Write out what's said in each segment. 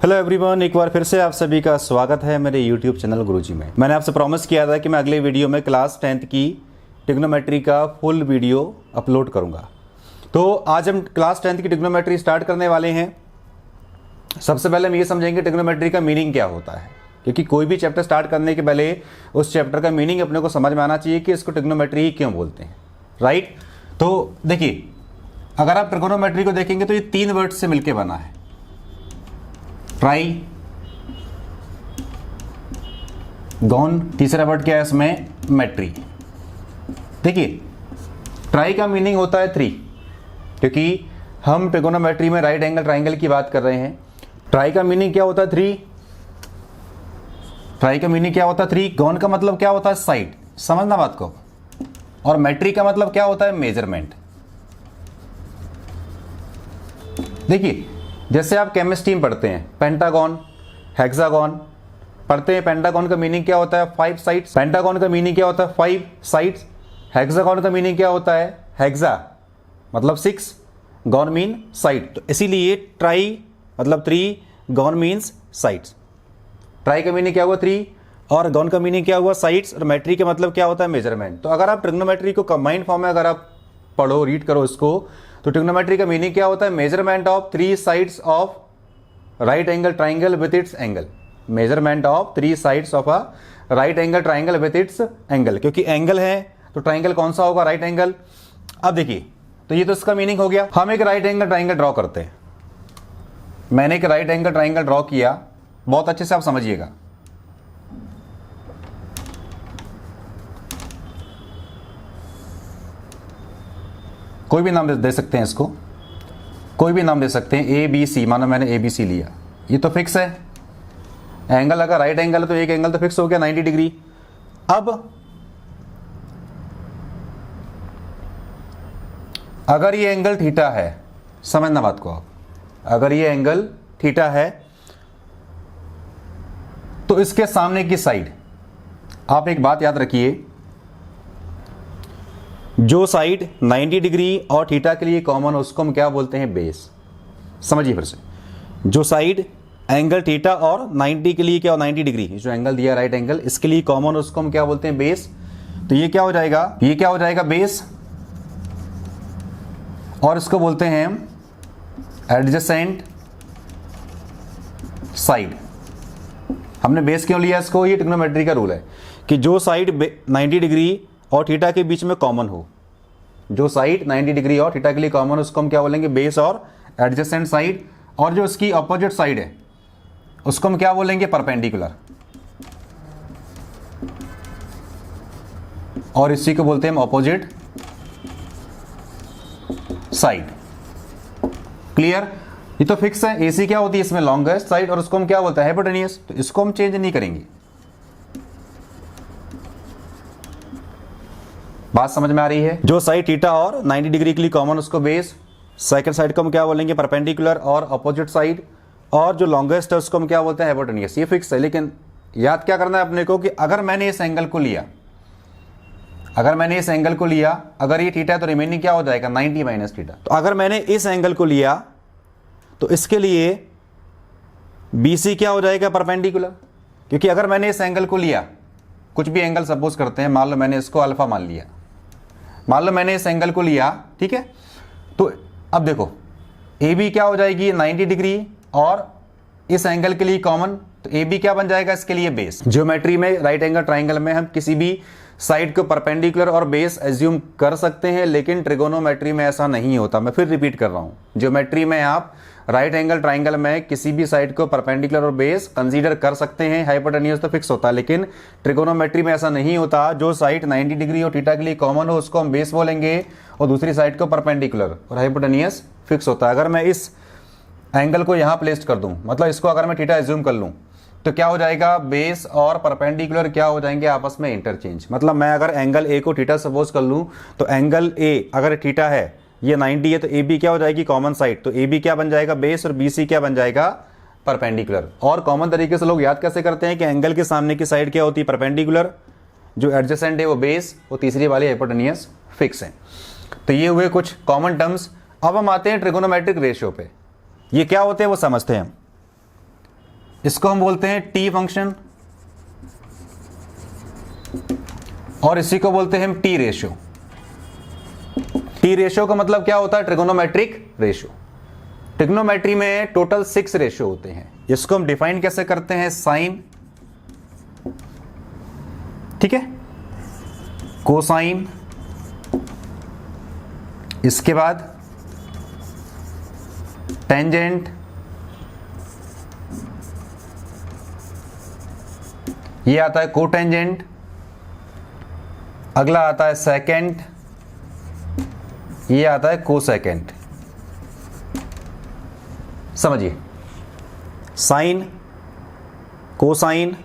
Hello everyone, एक बार फिर से आप सभी का स्वागत है मेरे यूट्यूब चैनल गुरुजी में। मैंने आपसे प्रॉमिस किया था कि मैं अगले वीडियो में क्लास 10th की ट्रिग्नोमेट्री का फुल वीडियो अपलोड करूंगा। तो आज हम क्लास 10th की ट्रिग्नोमेट्री स्टार्ट करने वाले हैं। सबसे पहले हम ये समझेंगे ट्रिग्नोमेट्री का मीनिंग क्या होता है, क्योंकि कोई भी चैप्टर स्टार्ट करने के पहले उस चैप्टर का मीनिंग अपने को समझ में आना चाहिए कि इसको ट्रिग्नोमेट्री क्यों बोलते हैं, राइट। तो देखिए, अगर आप ट्रिग्नोमेट्री को देखेंगे तो ये 3 वर्ड से मिलकर बना है। ट्राई गॉन, तीसरा वर्ड क्या है इसमें, मेट्री। देखिए, ट्राई का मीनिंग होता है 3, क्योंकि हम ट्रिगोनोमेट्री में राइट एंगल ट्राइंगल की बात कर रहे हैं। ट्राई का मीनिंग क्या होता है 3, ट्राई का मीनिंग क्या होता है 3। गॉन का मतलब क्या होता है साइड, समझना बात को। और मेट्री का मतलब क्या होता है मेजरमेंट। देखिए, जैसे आप केमिस्ट्री में पढ़ते हैं पेंटागन, हेक्सागन पढ़ते हैं। पेंटागन का मीनिंग क्या होता है 5 साइड्स, पेंटागन का मीनिंग क्या होता है 5 साइड्स। हेक्सागन का मीनिंग क्या होता है, हेक्सा मतलब 6, गॉन मीन साइड। तो इसीलिए ट्राई मतलब 3, गॉन मीन्स साइड्स। ट्राई का मीनिंग क्या हुआ 3 और गॉन का मीनिंग क्या हुआ साइड्स, और मेट्री का मतलब क्या होता है मेजरमेंट। तो अगर आप ट्रिग्नोमेट्री को कंबाइंड फॉर्म में अगर आप पढ़ो, रीड करो इसको, तो ट्रिग्नोमेट्री का मीनिंग क्या होता है measurement of 3 sides of right angle triangle with its angle. Measurement of 3 sides of a right angle triangle with its angle, क्योंकि एंगल है तो ट्राइंगल कौन सा होगा, राइट एंगल। अब देखिए, तो ये तो इसका मीनिंग हो गया। हम एक राइट एंगल ट्राइंगल ड्रॉ करते हैं। मैंने एक राइट एंगल ट्राइंगल ड्रॉ किया, बहुत अच्छे से आप समझिएगा। कोई भी नाम दे सकते हैं इसको, कोई भी नाम दे सकते हैं, ए बी सी। मानो मैंने ए बी सी लिया, ये तो फिक्स है। एंगल अगर राइट एंगल है तो एक एंगल तो फिक्स हो गया 90 डिग्री। अब अगर ये एंगल थीटा है, समझना बात को आप, अगर ये एंगल थीटा है तो इसके सामने की साइड, आप एक बात याद रखिए, जो साइड 90 डिग्री और थीटा के लिए कॉमन उसको हम क्या बोलते हैं, बेस। समझिए फिर से, जो साइड एंगल थीटा और 90 के लिए क्या, 90 डिग्री जो एंगल दिया राइट एंगल, इसके लिए कॉमन उसको हम क्या बोलते हैं, बेस। तो ये क्या हो जाएगा, ये क्या हो जाएगा, बेस। और इसको बोलते हैं हम एडजेसेंट साइड। हमने बेस क्यों लिया इसको, ये ट्रिग्नोमेट्री का रूल है कि जो साइड 90 डिग्री और थीटा के बीच में कॉमन हो, जो साइड 90 डिग्री और थीटा के लिए कॉमन, उसको हम क्या बोलेंगे, बेस और एडजेसेंट साइड। और जो उसकी अपोजिट साइड है उसको हम क्या बोलेंगे, परपेंडिकुलर। और इसी को बोलते हैं हम अपोजिट साइड। क्लियर, ये तो फिक्स है। एसी क्या होती है इसमें, लॉन्गेस्ट साइड, और उसको हम क्या बोलते हैं, हाइपोटेन्यूस। तो इसको हम चेंज नहीं करेंगे। बात समझ में आ रही है। जो साइड थीटा और 90 डिग्री के लिए कॉमन उसको बेस, सेकंड साइड को हम क्या बोलेंगे, परपेंडिकुलर और अपोजिट साइड, और जो लॉन्गेस्ट है उसको हम क्या बोलते हैं, हाइपोटेन्यूस। ये फिक्स है। लेकिन याद क्या करना है अपने को कि अगर मैंने इस एंगल को लिया, अगर मैंने इस एंगल को लिया, अगर ये थीटा है तो रिमेनिंग क्या हो जाएगा, 90 माइनस थीटा। तो अगर मैंने इस एंगल को लिया तो इसके लिए BC क्या हो जाएगा, परपेंडिकुलर। क्योंकि अगर मैंने इस एंगल को लिया, कुछ भी एंगल सपोज करते हैं, मान लो मैंने इसको अल्फा मान लिया, मान लो मैंने इस एंगल को लिया, ठीक है। तो अब देखो, AB क्या हो जाएगी, 90 डिग्री और इस एंगल के लिए कॉमन, तो AB क्या बन जाएगा, इसके लिए बेस। ज्योमेट्री में राइट एंगल ट्राइंगल में हम किसी भी साइड को परपेंडिकुलर और बेस एज्यूम कर सकते हैं, लेकिन ट्रिगोनोमेट्री में ऐसा नहीं होता। मैं फिर रिपीट कर रहा हूं, ज्योमेट्री में आप राइट एंगल ट्राइंगल में किसी भी साइड को परपेंडिकुलर और बेस कंसीडर कर सकते हैं, हाइपोटेन्यूस तो फिक्स होता है। लेकिन ट्रिगोनोमेट्री में ऐसा नहीं होता। जो साइड 90 डिग्री और थीटा के लिए कॉमन हो उसको हम बेस बोलेंगे, और दूसरी साइड को परपेंडिकुलर, और हाइपोटेन्यूस फिक्स होता है। अगर मैं इस एंगल को यहां प्लेस कर दूं, मतलब इसको अगर मैं थीटा एज्यूम कर लूं, तो क्या हो जाएगा, बेस और परपेंडिकुलर क्या हो जाएंगे, आपस में इंटरचेंज। मतलब मैं अगर एंगल ए को थीटा सपोज कर लूं, तो एंगल ए अगर थीटा है, ये 90 है, तो AB क्या हो जाएगी, कॉमन साइड। तो AB क्या बन जाएगा, बेस, और BC क्या बन जाएगा, परपेंडिकुलर। और कॉमन तरीके से लोग याद कैसे करते हैं कि एंगल के सामने की साइड क्या होती है, परपेंडिकुलर, जो एडजेसेंट है वो बेस, वो तीसरी वाली हाइपोटेन्यूस फिक्स है। तो ये हुए कुछ कॉमन टर्म्स। अब हम आते हैं ट्रिगोनोमेट्रिक रेशियो पे। ये क्या होते हैं वो समझते हैं। इसको हम बोलते हैं टी फंक्शन, और इसी को बोलते हैं हम टी रेशियो। टी रेशियो का मतलब क्या होता है? Trigonometric ratio. ट्रिग्नोमेट्री में टोटल 6 रेशियो होते हैं। इसको हम डिफाइन कैसे करते हैं? साइन, ठीक है, कोसाइन, इसके बाद टेंजेंट, ये आता है कोटेंजेंट, अगला आता है सेकेंड, ये आता है कोसेकेंट। समझिए, sine, cosine,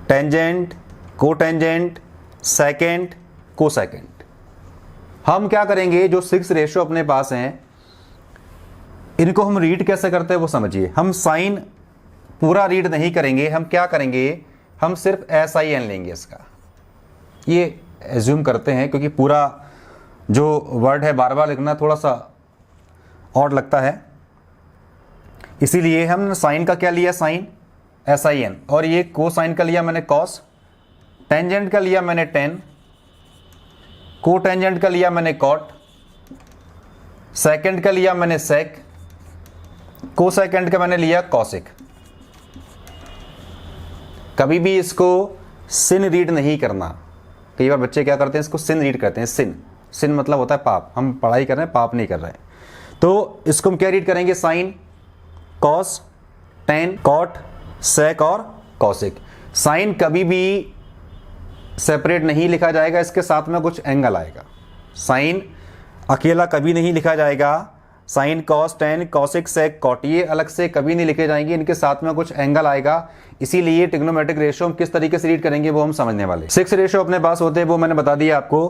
tangent, cotangent, secant, cosecant. हम क्या करेंगे, जो 6 रेशियो अपने पास हैं इनको हम रीड कैसे करते हैं वो समझिए। हम साइन पूरा रीड नहीं करेंगे, हम क्या करेंगे, हम सिर्फ SIN लेंगे इसका। ये एज्यूम करते हैं क्योंकि पूरा जो वर्ड है बार बार लिखना थोड़ा सा ऑड लगता है, इसीलिए हम साइन का क्या लिया, साइन SIN, और ये कोसाइन का लिया मैंने कॉस, टेंजेंट का लिया मैंने टेन, कोटेंजेंट का लिया मैंने कॉट, सेकेंड का लिया मैंने सेक, कोसेकेंड का मैंने लिया कॉसिक। कभी भी इसको सिन रीड नहीं करना। कई बार बच्चे क्या करते हैं, इसको सिन रीड करते हैं। सिन, सिन मतलब होता है पाप। हम पढ़ाई कर रहे हैं, पाप नहीं कर रहे हैं। तो इसको हम क्या रीड करेंगे, साइन, कॉस, टेन, कॉट, सेक और कॉसिक। साइन कभी भी सेपरेट नहीं लिखा जाएगा, इसके साथ में कुछ एंगल आएगा। साइन अकेला कभी नहीं लिखा जाएगा। Sign, cos, tan, cosec, sec, cot, ये अलग से कभी नहीं लिखे जाएंगे, इनके साथ में कुछ एंगल आएगा। इसीलिए ट्रिग्नोमेट्रिक रेशियो हम किस तरीके से रीड करेंगे वो हम समझने वाले। 6 रेशियो अपने पास होते हैं, वो मैंने बता दिया आपको।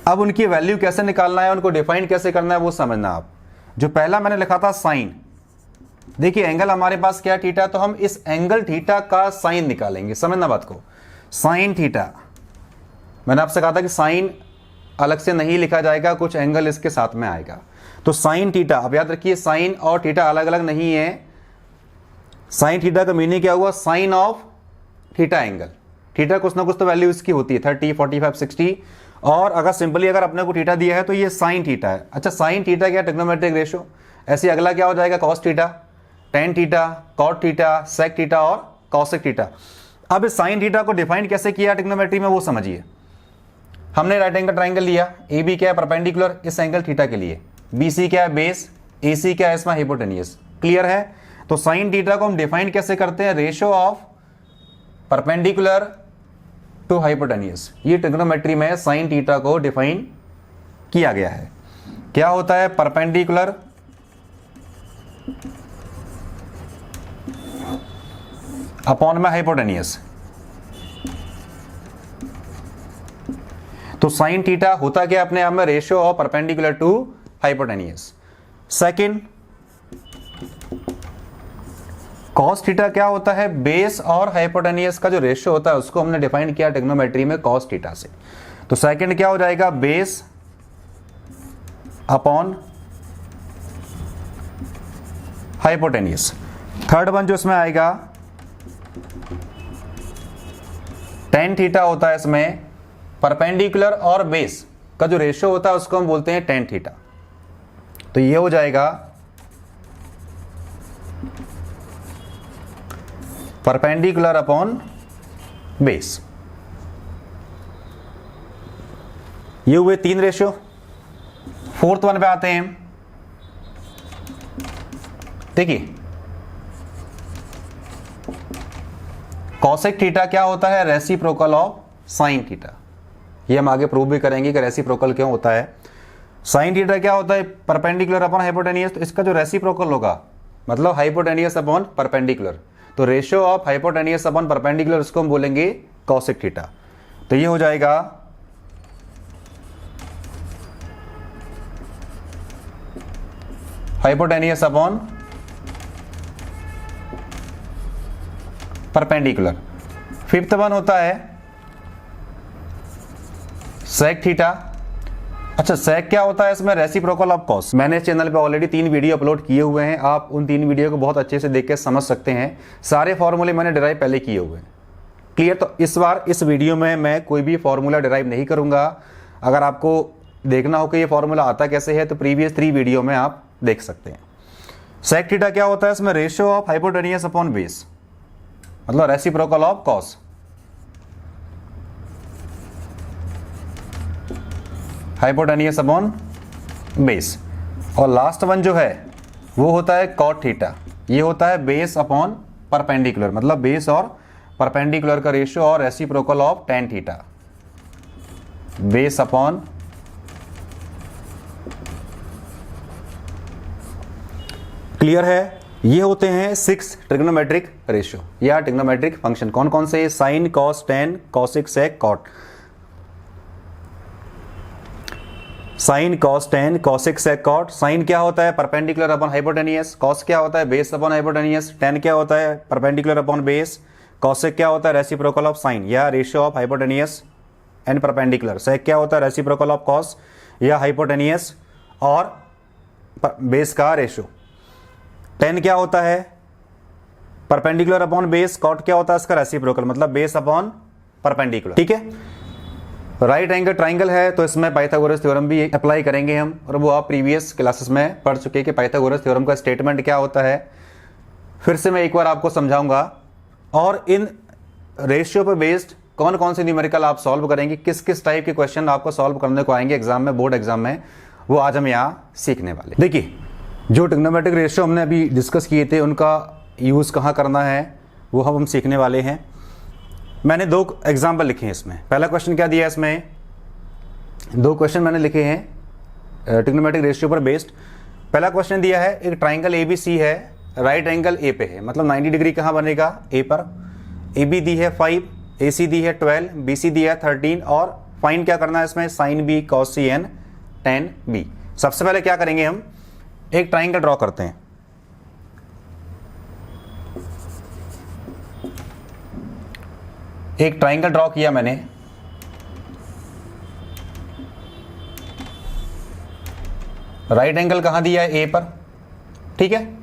अब उनकी वैल्यू कैसे निकालना है, उनको डिफाइन कैसे करना है वो समझना आप। जो पहला मैंने लिखा था साइन, देखिए एंगल हमारे पास क्या, थीटा, तो हम इस एंगल थीटा का साइन निकालेंगे। समझना बात को, साइन थीटा, मैंने आपसे कहा था कि साइन अलग से नहीं लिखा जाएगा, कुछ एंगल इसके साथ में आएगा। तो साइन थीटा, अब याद रखिए साइन और थीटा अलग अलग नहीं है। साइन थीटा का मीनिंग क्या हुआ, sine of theta angle. Theta कुछ ना कुछ तो वैल्यू इसकी होती है, 30, 45, 60, और अगर सिंपली अगर अपने को थीटा दिया है तो ये साइन थीटा है। अच्छा, साइन थीटा क्या, ट्रिग्नोमेट्रिक रेशियो। ऐसे अगला क्या हो जाएगा, cos theta, tan theta, cot theta, sec theta और कॉसेक थीटा। अब इस साइन थीटा को डिफाइन कैसे किया ट्रिग्नोमेट्री में वो समझिए। हमने राइट एंगल ट्राइंगल लिया, ए बी क्या है, परपेंडिकुलर इस एंगल थीटा के लिए, बी सी क्या है, बेस, ए सी क्या है, इसमें हाइपोटेनियस। क्लियर है? तो साइन थीटा को हम डिफाइन कैसे करते हैं, ratio of perpendicular to hypotenuse. ये ट्रिग्नोमेट्री में साइन थीटा को डिफाइन किया गया है। क्या होता है, परपेंडिकुलर अपॉन में हाइपोटेनियस। तो साइन थीटा होता क्या अपने आप में, ratio of perpendicular to hypotenuse. Second, cos theta क्या होता है, बेस और हाइपोटेनियस का जो रेशियो होता है उसको हमने डिफाइन किया ट्रिग्नोमेट्री में कॉस थीटा से। तो सेकंड क्या हो जाएगा, base upon hypotenuse. Third one जो इसमें आएगा, टेन थीटा होता है इसमें, परपेंडिकुलर और बेस का जो रेशियो होता है उसको हम बोलते हैं टेन थीटा। तो ये हो जाएगा परपेंडिकुलर अपॉन बेस। ये हुए 3 रेशियो। फोर्थ वन पे आते हैं। देखिए कॉसेक थीटा क्या होता है, रेसिप्रोकल ऑफ साइन थीटा। ये हम आगे प्रूव भी करेंगे कि रेसिप्रोकल क्यों होता है। साइन थीटा क्या होता है, परपेंडिकुलर अपॉन हाइपोटेनियस। तो इसका जो रेसिप्रोकल होगा मतलब हाइपोटेनियस अपॉन परपेंडिकुलर, तो ratio of hypotenuse upon perpendicular उसको हम बोलेंगे कॉसेक थीटा। तो ये हो जाएगा hypotenuse upon perpendicular. Fifth one होता है सेक थीटा, अच्छा, सेक क्या होता है इसमें? Reciprocal of cos. मैंने इस चैनल पे ऑलरेडी 3 वीडियो अपलोड किए हुए हैं, आप उन 3 वीडियो को बहुत अच्छे से देख के समझ सकते हैं। सारे फॉर्मूले मैंने डिराइव पहले किए हुए हैं। क्लियर? तो इस बार इस वीडियो में मैं कोई भी फॉर्मूला डिराइव नहीं करूंगा। अगर आपको देखना हो कि ये फॉर्मूला आता कैसे है तो प्रीवियस 3 वीडियो में आप देख सकते हैं। सेक थीटा क्या होता है इसमें? Ratio of hypotenuse upon base, मतलब reciprocal of cos. Hypotenuse upon base. और लास्ट वन जो है वो होता है कॉट थीटा। ये होता है बेस अपॉन परपेंडिकुलर, मतलब बेस और परपेंडिकुलर का रेशियो और reciprocal of tan theta. Base upon clear है? ये होते हैं 6 ट्रिग्नोमेट्रिक रेशियो या ट्रिग्नोमेट्रिक फंक्शन। कौन कौन से? Sine, cos, tan, cosec, sec, cot. Sine, cos, tan, cosec, sec, cot. Sine क्या होता है? Perpendicular upon hypotenuse. कॉस क्या होता है? Base upon hypotenuse. टेन क्या होता है? Perpendicular upon base. कॉसेक क्या होता है? रेसिप्रोकल ऑफ साइन या ratio of hypotenuse and perpendicular. Sec क्या होता है? रेसिप्रोकल ऑफ कॉस या हाइपोटेनियस और बेस का रेशियो। टेन क्या होता है? Perpendicular upon base. कॉट क्या होता है इसका? रेसिप्रोकल, मतलब बेस अपॉन परपेंडिकुलर। ठीक है? राइट एंगल ट्राइंगल है तो इसमें पाइथागोरस थ्योरम भी अप्लाई करेंगे हम, और वो आप प्रीवियस क्लासेस में पढ़ चुके कि पाइथागोरस थ्योरम का स्टेटमेंट क्या होता है। फिर से मैं एक बार आपको समझाऊंगा। और इन रेशियो पर बेस्ड कौन कौन से न्यूमेरिकल आप सॉल्व करेंगे, किस किस टाइप के क्वेश्चन आपको सॉल्व करने को आएंगे एग्जाम में, बोर्ड एग्जाम में, वो आज हम यहाँ सीखने वाले। देखिए, जो ट्रिग्नोमेट्रिक रेशियो हमने अभी डिस्कस किए थे उनका यूज़ कहाँ करना है वो हम सीखने वाले हैं। मैंने 2 एग्जाम्पल लिखे हैं इसमें। पहला क्वेश्चन क्या दिया है इसमें? 2 क्वेश्चन मैंने लिखे हैं ट्रिग्नोमेट्रिक रेशियो पर बेस्ड। पहला क्वेश्चन दिया है, एक ट्राइंगल ABC है, राइट एंगल ए पे है, मतलब 90 डिग्री कहाँ बनेगा? ए पर। AB दी है 5, AC दी है 12, BC दी है 13, और फाइन क्या करना है इसमें? Sine B, cos C and tan B। सबसे पहले क्या करेंगे, हम एक ट्राइंगल ड्रॉ करते हैं। एक ट्राइंगल ड्रॉ किया मैंने। राइट एंगल कहां दिया है? ए पर। ठीक है,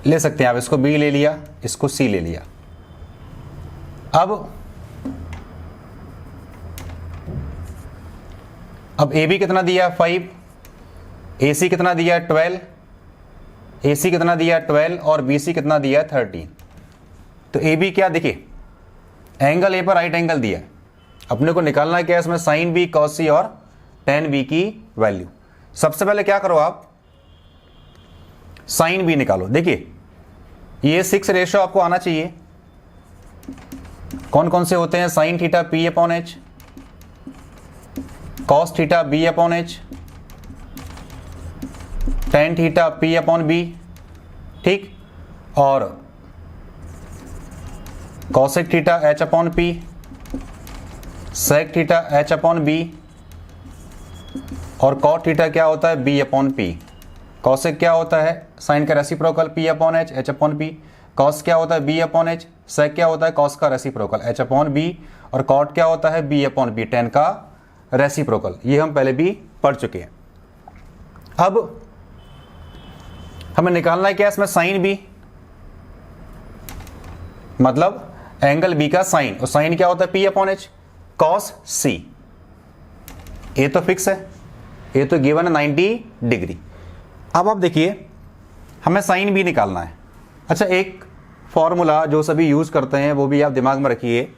ले सकते हैं आप, इसको B ले लिया, इसको C ले लिया। अब AB कितना दिया? 5, AC कितना दिया? 12, AC कितना दिया? 12, और BC कितना दिया? 13। तो AB क्या? देखिए, एंगल ए पर राइट एंगल दिया है, अपने को निकालना क्या है इसमें? साइन B, कॉस C और टेन B की वैल्यू। सबसे पहले क्या करो आप? साइन B निकालो। देखिए, ये 6 रेशियो आपको आना चाहिए। कौन कौन से होते हैं? Sine theta P upon H, cos theta B upon H, tan theta P upon B, ठीक, और cosec theta H upon P, sec theta H upon B, और कॉट थीटा क्या होता है? B upon P। कॉसेक क्या होता है? Sign का reciprocal P upon H, H upon P। Cos क्या होता है? B upon H। सेक क्या होता है? कॉस का रेसिप्रोकल H अपॉन B। और कॉट क्या होता है? B अपॉन B, टेन का रेसिप्रोकल। ये हम पहले भी पढ़ चुके हैं। अब हमें निकालना है क्या इसमें? साइन B, मतलब एंगल B का साइन, और साइन क्या होता है? P upon H। Cos C, ये तो फिक्स है, ये तो गिवन है 90 डिग्री। अब आप देखिए, हमें साइन B निकालना है। अच्छा, एक फॉर्मूला जो सभी यूज करते हैं वो भी आप दिमाग में रखिए।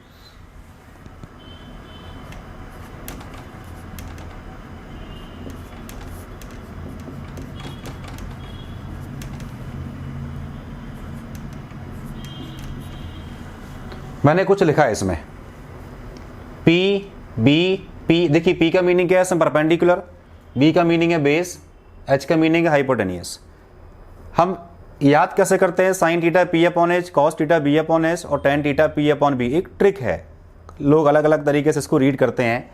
मैंने कुछ लिखा है इसमें, P B P। देखिए, P का मीनिंग क्या है इसमें? परपेंडिकुलर। B का मीनिंग है बेस, H का मीनिंग है हाइपोटेनियस। हम याद कैसे करते हैं? Sine theta P upon H, cos theta B upon H और ten theta P upon B। एक ट्रिक है, लोग अलग अलग तरीके से इसको रीड करते हैं।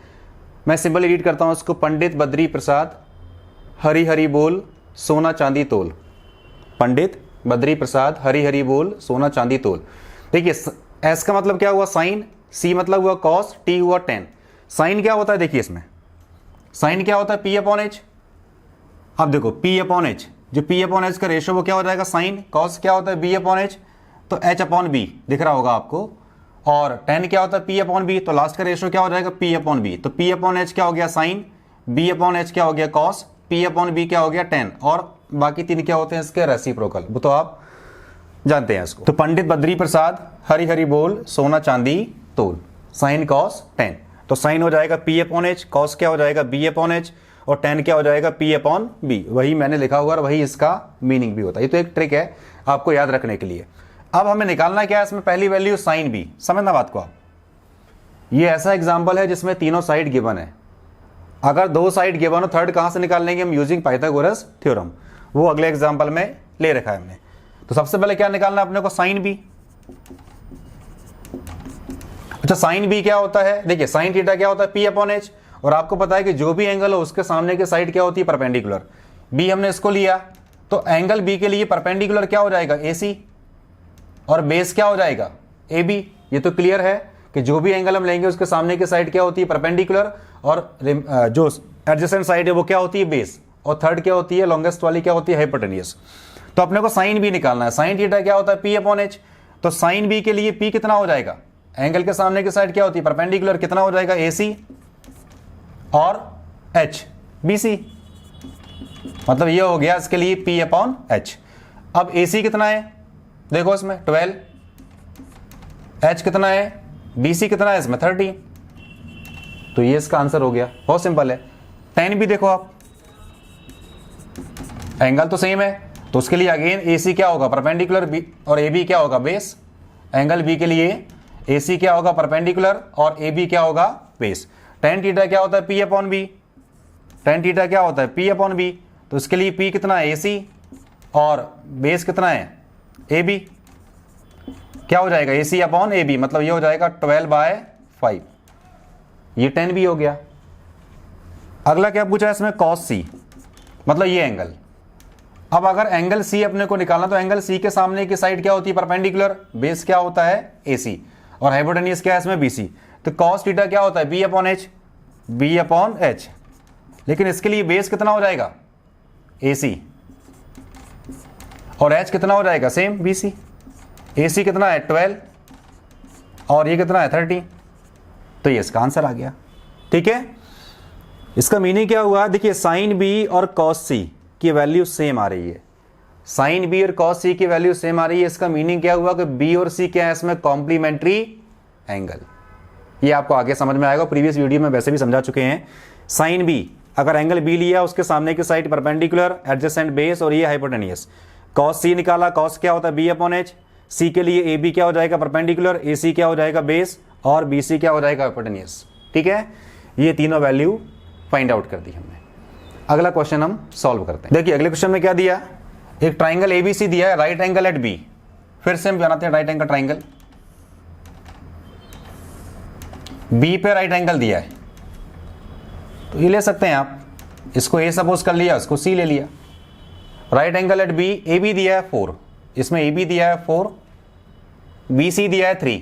मैं सिंपली रीड करता हूँ इसको। पंडित बद्री प्रसाद हरी हरी बोल सोना चांदी तोल। पंडित बद्री प्रसाद हरी हरी बोल सोना चांदी तोल। देखिए, S का मतलब क्या हुआ? साइन, C मतलब हुआ कॉस, T हुआ टेन। साइन क्या होता है? देखिए, इसमें साइन क्या होता है पी अपॉन एच। अब देखो पी अपॉन एच, जो पी अपॉन एच का रेशियो वो क्या हो जाएगा साइन, कॉस क्या होता है बी अपॉन एच, तो एच अपॉन बी दिख रहा होगा आपको, और टेन क्या होता है पी अपॉन बी, तो लास्ट का रेशियो क्या हो जाएगा पी अपॉन बी, तो पी अपॉन एच क्या हो गया साइन, बी अपॉन एच क्या हो गया कॉस, पी अपॉन बी क्या हो गया टेन, और बाकी तीन क्या होते हैं इसके रेसिप्रोकल, वो तो आप जानते हैं इसको। तो पंडित बद्री प्रसाद हरि हरि बोल सोना चांदी तोल, साइन कॉस टेन, तो साइन हो जाएगा पी अपॉन एच, कॉस क्या हो जाएगा बी अपॉन एच, और टेन क्या हो जाएगा पी अपॉन बी। वही मैंने लिखा हुआ और वही इसका मीनिंग भी होता है। ये तो एक ट्रिक है आपको याद रखने के लिए। अब हमें निकालना क्या है इसमें, पहली वैल्यू साइन बी, समझना बात को आप। ये ऐसा एग्जाम्पल है जिसमें तीनों साइड गिवन है। अगर दो साइड गिवन हो थर्ड कहां से निकाल लेंगे हम, यूजिंग पाइथागोरस थ्योरम, वो अगले एग्जाम्पल में ले रखा है हमने। तो सबसे पहले क्या निकालना है अपने को, साइन बी। अच्छा साइन बी क्या होता है, देखिए साइन थीटा क्या होता है पी अपॉन एच, और आपको पता है कि जो भी एंगल हो उसके सामने की साइड क्या होती है परपेंडिकुलर। बी हमने इसको लिया, तो एंगल बी के लिए परपेंडिकुलर क्या हो जाएगा ए सी, और बेस क्या हो जाएगा ए बी। ये तो क्लियर है कि जो भी एंगल हम लेंगे उसके सामने की साइड क्या होती है परपेंडिकुलर, और जो एडजेसेंट साइड है वो क्या होती है बेस, और थर्ड क्या होती है लॉन्गेस्ट वाली क्या होती है हाइपोटेन्यूस। तो अपने को साइन बी निकालना है। साइन थीटा क्या होता है पी अपॉन एच, तो साइन बी के लिए पी कितना हो जाएगा, एंगल के सामने की साइड क्या होती है परपेंडिकुलर, कितना हो जाएगा ए सी और एच बी सी, मतलब ये हो गया इसके लिए पी अपॉन एच। अब ए सी कितना है देखो इसमें 12, एच कितना है, बी सी कितना है इसमें 30, तो ये इसका आंसर हो गया, बहुत सिंपल है। टेन भी देखो आप, एंगल तो सेम है, तो उसके लिए अगेन ए सी क्या होगा परपेंडिकुलर, बी और ए बी क्या होगा बेस। एंगल बी के लिए ए सी क्या होगा परपेंडिकुलर और ए बी क्या होगा बेस। टेन थीटा क्या होता है P upon B, tan theta क्या होता है पी अपॉन बी, तो इसके लिए पी कितना है ए सी और बेस कितना है ए बी, क्या हो जाएगा ए सी अपॉन ए बी, मतलब ये हो जाएगा 12/5, ये 10 भी हो गया। अगला क्या पूछा है इसमें कॉस सी, मतलब ये एंगल। अब अगर एंगल सी अपने को निकालना तो एंगल सी के सामने की साइड क्या होती है परपेंडिकुलर, बेस क्या होता है ए सी, और हाइपोटेन्यूस क्या है इसमें बी सी। तो कॉस थीटा क्या होता है B upon H, B upon H, लेकिन इसके लिए बेस कितना हो जाएगा ए सी, और एच कितना हो जाएगा सेम बी सी। ए सी कितना है 12 और ये कितना है 30, तो ये इसका आंसर आ गया। ठीक है, इसका मीनिंग क्या हुआ, देखिए साइन बी और कॉस सी की वैल्यू सेम आ रही है, साइन बी और कॉस सी की वैल्यू सेम आ रही है। इसका मीनिंग क्या हुआ कि बी और सी क्या है इसमें कॉम्प्लीमेंट्री एंगल। ये आपको आगे समझ में आएगा, प्रीवियस वीडियो में वैसे भी समझा चुके हैं। साइन बी अगर एंगल बी लिया उसके सामने की साइड परपेंडिकुलर एडजेसेंट बेस और ये हाइपोटेन्यूस। कॉस सी निकाला, कॉस क्या होता है बी अपॉन एच, सी के लिए ए बी क्या हो जाएगा परपेंडिकुलर, ए सी क्या हो जाएगा बेस और बी सी क्या हो जाएगा हाइपोटेन्यूस। ठीक है, ये तीनों वैल्यू फाइंड आउट कर दी हमने। अगला क्वेश्चन हम सॉल्व करते हैं। देखिए अगले क्वेश्चन में क्या दिया, एक ट्राइंगल एबीसी दिया है, राइट एंगल एट बी। फिर से हम बनाते हैं राइट एंगल ट्राइंगल। बी पे राइट एंगल दिया है तो ये ले सकते हैं आप, इसको ए सपोज कर लिया, इसको सी ले लिया। Right angle at B, A B दिया है 4, इसमें ए बी दिया है 4, बी सी दिया है 3,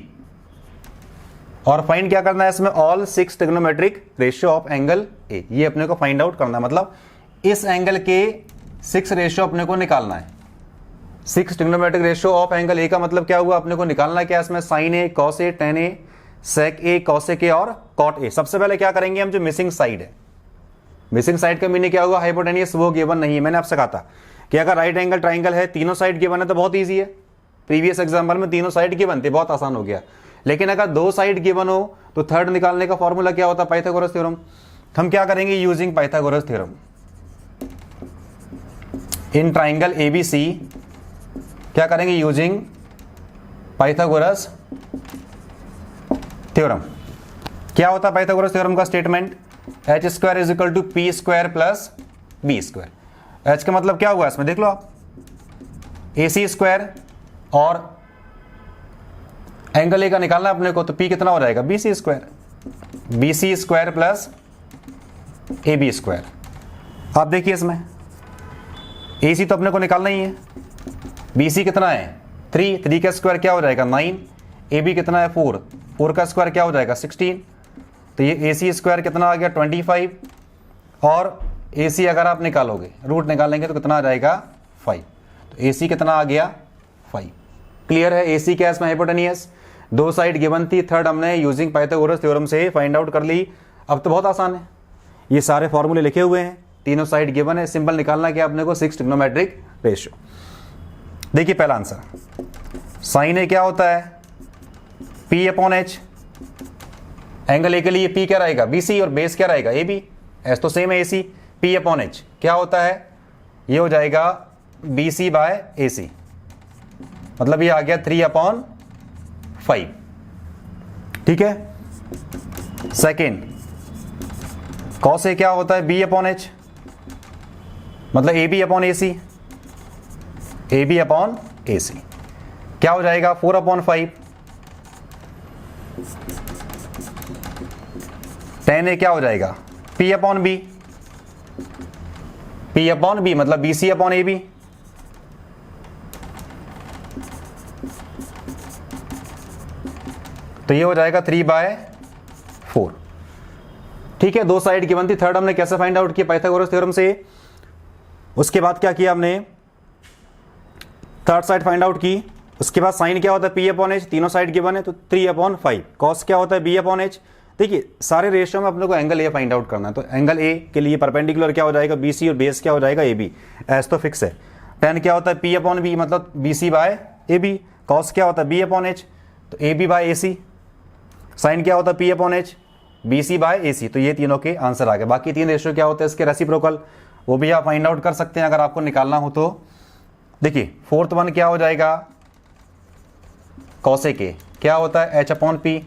और फाइंड क्या करना है इसमें all 6 trigonometric ratio of angle ए। ये अपने को फाइंड आउट करना है, मतलब इस एंगल के 6 रेशियो अपने को निकालना है। 6 trigonometric ratio of angle A का मतलब क्या हुआ, अपने को निकालना क्या इसमें sine A, cos A, tan A, sec A, cosec A और कॉट ए। सबसे पहले क्या करेंगे हम, जो मिसिंग साइड है, मिसिंग साइड का मीनिंग क्या हुआ हाइपोटेन्यूस, वो गिवन नहीं है। मैंने आपसे कहा था कि अगर राइट एंगल ट्राइंगल है, तीनों साइड गिवन है तो बहुत ईजी है। प्रीवियस एग्जाम्पल में तीनों साइड गिवन थे, बहुत आसान हो गया। लेकिन अगर दो साइड गिवन हो तो थर्ड निकालने का फॉर्मूला क्या होता है, पाइथागोरस थ्योरम। हम क्या करेंगे, using Pythagoras theorem in triangle ABC, क्या करेंगे यूजिंग पाइथागोरस थ्योरम। क्या होता है पाइथागोरस थ्योरम का statement, H square is equal to P square plus B square. H का मतलब क्या हुआ इसमें देख लो आप, ए सी स्क्वायर, और एंगल ए का निकालना अपने को, तो पी कितना हो जाएगा B C square, B C square plus A B square. आप देखिए इसमें ए सी तो अपने को निकालना ही है, बी सी कितना है 3, 3 का स्क्वायर क्या हो जाएगा 9, ए बी कितना है 4, 4 का स्क्वायर क्या हो जाएगा 16, तो ये ए सी स्क्वायर कितना आ गया 25, और AC अगर आप निकालोगे, रूट निकालेंगे तो कितना आ जाएगा 5। तो AC कितना आ गया 5। क्लियर है। AC क्या है इसमें हाइपोटेनियस, दो साइड गिवन थी, थर्ड हमने यूजिंग पाइथागोरस थ्योरम से फाइंड आउट कर ली। अब तो बहुत आसान है, ये सारे फॉर्मूले लिखे हुए हैं, तीनों साइड गिवन है, सिंपल निकालना क्या अपने को 6 ट्रिग्नोमेट्रिक रेशियो। देखिए पहला आंसर, साइन ए क्या होता है P/H, एंगल ए के लिए P क्या रहेगा BC और बेस क्या रहेगा AB, एस तो सेम है AC। P/H क्या होता है, ये हो जाएगा BC/AC, मतलब ये आ गया 3/5। ठीक है। सेकेंड, कॉस ए क्या होता है B/H, मतलब AB/AC, AB/AC क्या हो जाएगा 4/5। tan A क्या हो जाएगा P/B, P/B मतलब BC/AB, तो ये हो जाएगा 3/4। ठीक है, दो साइड गिवन थी, थर्ड हमने कैसे फाइंड आउट किया पाइथागोरस थ्योरम से। उसके बाद क्या किया हमने, थर्ड साइड फाइंड आउट की। उसके बाद साइन क्या होता है P/H, तीनों साइड गिवन है तो 3/5। कॉस क्या होता है B/H। देखिए सारे रेशियो में अपने को एंगल ए फाइंड आउट करना है, तो एंगल ए के लिए परपेंडिकुलर क्या हो जाएगा BC और बेस क्या हो जाएगा AB, एस तो फिक्स है। tan क्या होता है P/B मतलब BC/AB। कॉस क्या होता है B/H तो AB/AC। साइन क्या होता है P/H BC/AC। तो ये तीनों के आंसर आ गए। बाकी तीन रेशियो क्या होते हैं इसके रेसिप्रोकल, वो भी आप फाइंड आउट कर सकते हैं अगर आपको निकालना हो तो। देखिए फोर्थ वन क्या हो जाएगा, कॉसेक ए क्या होता है H/P,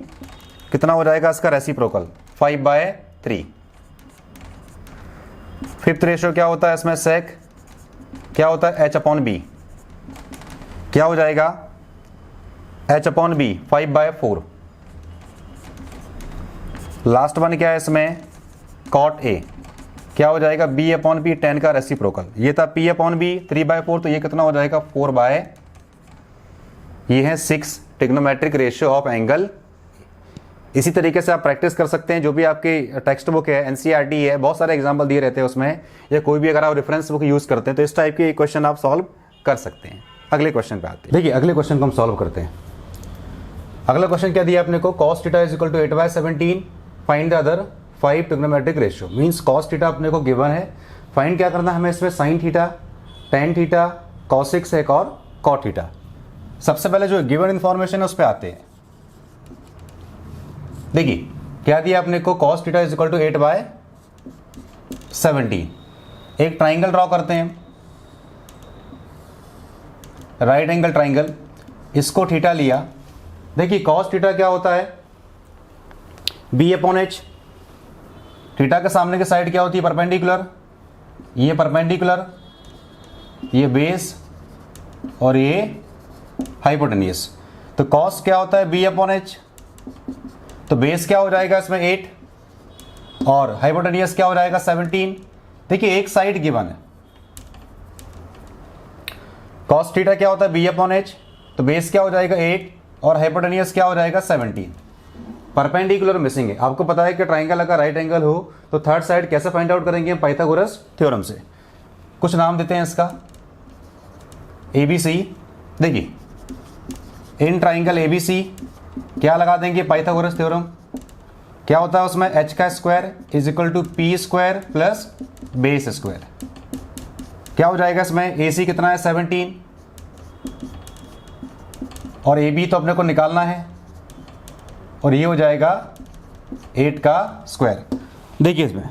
कितना हो जाएगा इसका रेसिप्रोकल 5/3। फिफ्थ रेशियो क्या होता है इसमें, सेक क्या होता है H/B, क्या हो जाएगा H/B 5/4। लास्ट वन क्या है इसमें, कॉट ए क्या हो जाएगा B/P, tan का रेसिप्रोकल। ये था P/B 3/4, तो ये कितना हो जाएगा 4/, ये है 6 ट्रिग्नोमेट्रिक रेशियो ऑफ एंगल। इसी तरीके से आप प्रैक्टिस कर सकते हैं, जो भी आपकी टेक्स्ट बुक है NCERT है, बहुत सारे एग्जाम्पल दिए रहते हैं उसमें, या कोई भी अगर आप रेफरेंस बुक यूज करते हैं तो इस टाइप के क्वेश्चन आप सॉल्व कर सकते हैं। अगले क्वेश्चन पे आते हैं। देखिए अगले क्वेश्चन को हम सॉल्व करते हैं। अगला क्वेश्चन क्या दिया अपने को, cos θ is equal to 8/17, find the other 5 trigonometric ratio. Means cos θ अपने को गिवन है, फाइंड क्या करना है हमें इसमें, sin θ, tan θ, cos sec और cot θ। सबसे पहले जो गिवन इंफॉर्मेशन है उस पर आते हैं। देखिए क्या दिया अपने को, cos θ इज इक्वल टू 8/17। एक ट्राइंगल ड्रॉ करते हैं, राइट एंगल ट्राइंगल, इसको थीटा लिया। देखिए cos θ क्या होता है B/H, थीटा के सामने की साइड क्या होती है परपेंडिकुलर, ये परपेंडिकुलर, ये बेस और ये हाइपोटेनियस। तो cos क्या होता है B/H, तो बेस क्या हो जाएगा इसमें 8 और हाइपोटेनियस क्या हो जाएगा 17। देखिए एक साइड गिवन है, cos θ क्या होता है B/H, तो बेस क्या हो जाएगा 8 और हाइपोटेनियस क्या हो जाएगा 17। परपेंडिकुलर मिसिंग है। आपको पता है कि ट्राइंगल अगर राइट एंगल हो तो थर्ड साइड कैसे फाइंड आउट करेंगे, पाइथागोरस थ्योरम से। कुछ नाम देते हैं इसका, ABC। देखिए इन ट्राइंगल ABC क्या लगा देंगे, पाइथागोरस थ्योरम। क्या होता है उसमें, h का square is equal to p square plus base square. क्या हो जाएगा इसमें, AC कितना है 17 और AB तो अपने को निकालना है, और ये हो जाएगा 8 का स्क्वायर। देखिए इसमें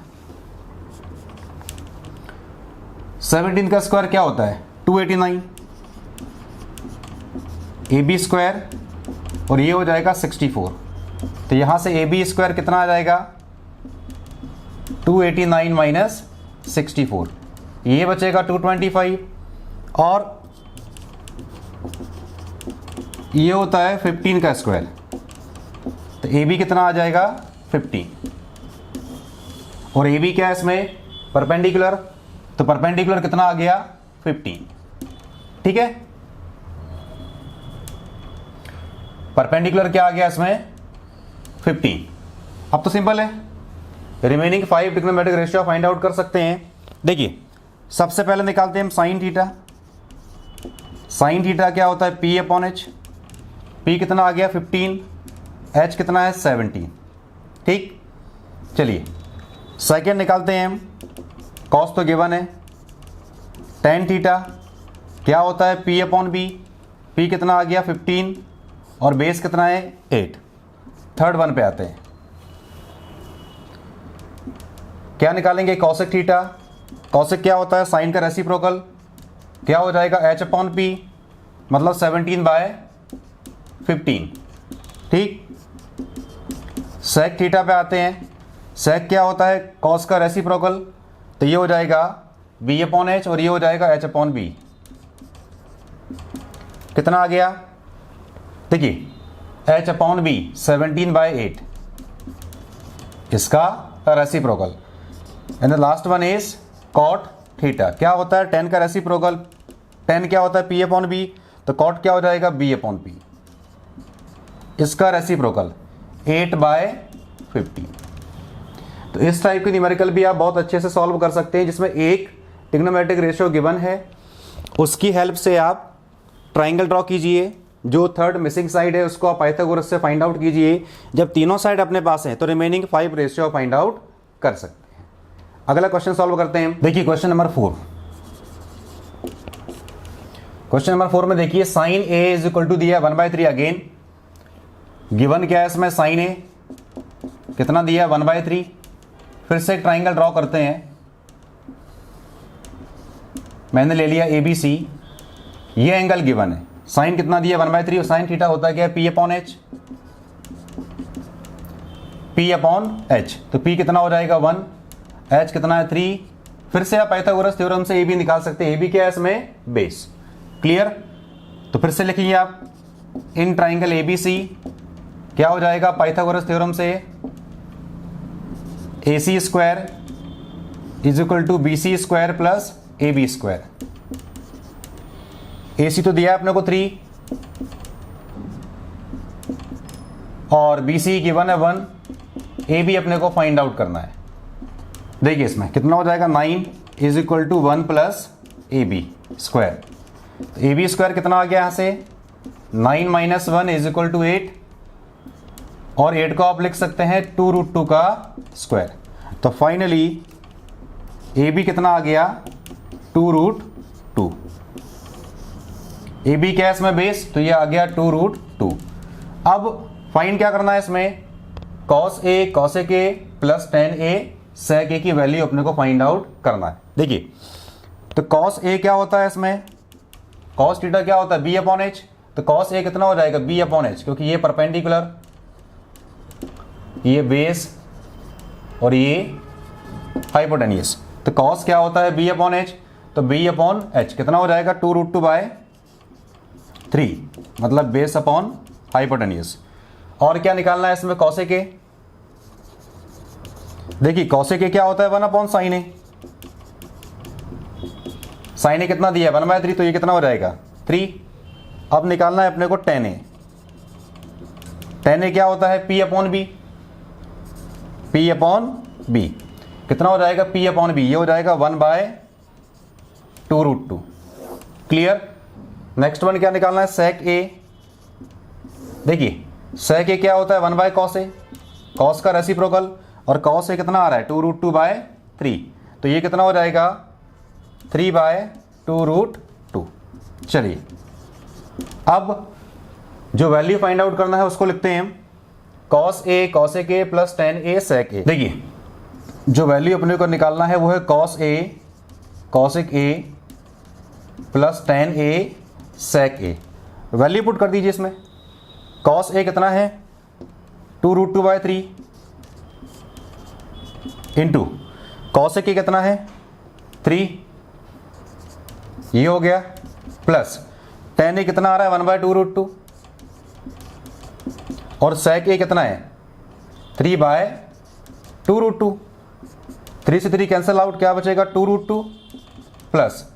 17 का स्क्वायर क्या होता है 289, AB स्क्वायर और ये हो जाएगा 64। तो यहां से AB स्क्वायर कितना आ जाएगा 289 माइनस 64, ये बचेगा 225 और ये होता है 15 का स्क्वायर। तो AB कितना आ जाएगा 15 और AB क्या है इसमें परपेंडिकुलर, तो परपेंडिकुलर कितना आ गया 15। ठीक है, परपेंडिकुलर क्या आ गया इसमें 15। अब तो सिंपल है, remaining 5 trigonometric ratio find out कर सकते हैं। देखिए सबसे पहले निकालते हैं हम साइन थीटा। साइन थीटा क्या होता है, पी अपॉन एच। पी कितना आ गया 15, एच कितना है 17। ठीक, चलिए सेकेंड निकालते हैं हम। कॉस तो गिवन है। टेन थीटा क्या होता है, पी अपॉन बी। पी कितना आ गया 15 और बेस कितना है 8। थर्ड वन पे आते हैं, क्या निकालेंगे, कॉसेक थीटा। कॉसेक क्या होता है, साइन का रेसिप्रोकल। क्या हो जाएगा, एच अपॉन पी, मतलब 17/15। ठीक, सेक थीटा पे आते हैं। सेक क्या होता है, कॉस का रेसिप्रोकल, तो ये हो जाएगा बी अपॉन एच और ये हो जाएगा एच अपॉन बी। कितना आ गया, देखिए एच अपॉन बी 17/8, इसका reciprocal. And the last one is cot theta. क्या होता है, टेन का रेसिप्रोकल। टेन क्या होता है, पी अपॉन बी, तो कॉट क्या हो जाएगा, बी अपॉन पी, इसका रेसिप्रोकल 8/15। तो इस टाइप के न्यूमेरिकल भी आप बहुत अच्छे से सॉल्व कर सकते हैं, जिसमें एक ट्रिग्नोमेट्रिक रेशियो गिवन है, उसकी हेल्प से आप ट्राइंगल ड्रॉ कीजिए। जो थर्ड मिसिंग साइड है उसको आप पाइथागोरस से फाइंड आउट कीजिए। जब तीनों साइड अपने पास हैं तो रिमेनिंग 5 रेशियो फाइंड आउट कर सकते हैं। अगला क्वेश्चन सॉल्व करते हैं। देखिए क्वेश्चन नंबर 4। क्वेश्चन नंबर 4 में देखिए sine A is equal to दिया 1/3। अगेन गिवन क्या है इसमें, साइन ए कितना दिया 1/3। फिर से एक ट्राइंगल ड्रॉ करते हैं। मैंने ले लिया ए बी सी, ये एंगल गिवन है। साइन कितना दिया 1/3 और साइन थीटा होता है क्या, P upon H. P upon H, तो पी कितना हो जाएगा 1, एच कितना है 3। फिर से आप पाइथागोरस थ्योरम से ए बी निकाल सकते हैं। ए बी क्या है इसमें, बेस। क्लियर, तो फिर से लिखिए आप in triangle A B C क्या हो जाएगा, पाइथागोरस थ्योरम से A C square is equal to B C square plus A B square. A C तो दिया है अपने को 3 और बी सी गिवन है 1, ए बी अपने को फाइंड आउट करना है। देखिए इसमें कितना हो जाएगा, 9 is equal to 1 plus A B square. A B square कितना आ गया यहाँ से, 9 - 1 इज इक्वल टू 8 और 8 को आप लिख सकते हैं 2√2 का स्क्वायर। तो फाइनली ए बी कितना आ गया 2√2। ए बी क्या है इसमें, बेस, तो ये आ गया 2√2। अब फाइंड क्या करना है इसमें, cos A cosec A plus tan A sec A की वैल्यू अपने को फाइंड आउट करना है। देखिए तो कॉस ए क्या होता है इसमें, कॉस थीटा क्या होता है, बी अपॉन एच। तो कॉस ए कितना हो जाएगा, बी अपॉन एच, क्योंकि ये परपेंडिकुलर, ये बेस और ये हाइपोटेन्यूस। तो कॉस क्या होता है, बी अपॉन एच, तो बी अपॉन एच कितना हो जाएगा 2√2/3, मतलब बेस अपॉन हाइपोटेन्यूस। और क्या निकालना है इसमें, कॉसेक ए। देखिए कॉसेक ए क्या होता है 1 अपॉन साइन ए। साइन ए कितना दिया है 1/3, तो ये कितना हो जाएगा 3। अब निकालना है अपने को टेन ए। टेन ए क्या होता है, P upon B. P upon B कितना हो जाएगा, पी अपॉन बी, ये हो जाएगा 1/2√2। क्लियर। नेक्स्ट वन क्या निकालना है, सेक ए। देखिए सेक ए क्या होता है 1/cos ए, कॉस का रेसिप्रोकल, और कॉस ए कितना आ रहा है 2√2/3, तो ये कितना हो जाएगा 3/2√2। चलिए अब जो वैल्यू फाइंड आउट करना है उसको लिखते हैं हम, cos A cosec A plus tan A sec A. देखिए जो वैल्यू अपने को निकालना है वो है cos A cosec A plus tan A sec A. Value put कर दीजिए इसमें। कॉस ए कितना है 2√2/3 इंटू कॉसेक ए कितना है 3, ये हो गया, प्लस टेन ए कितना आ रहा है 1/2√2 और सेक ए कितना है 3/2√2। 3 से 3 कैंसिल आउट, क्या बचेगा 2√2 प्लस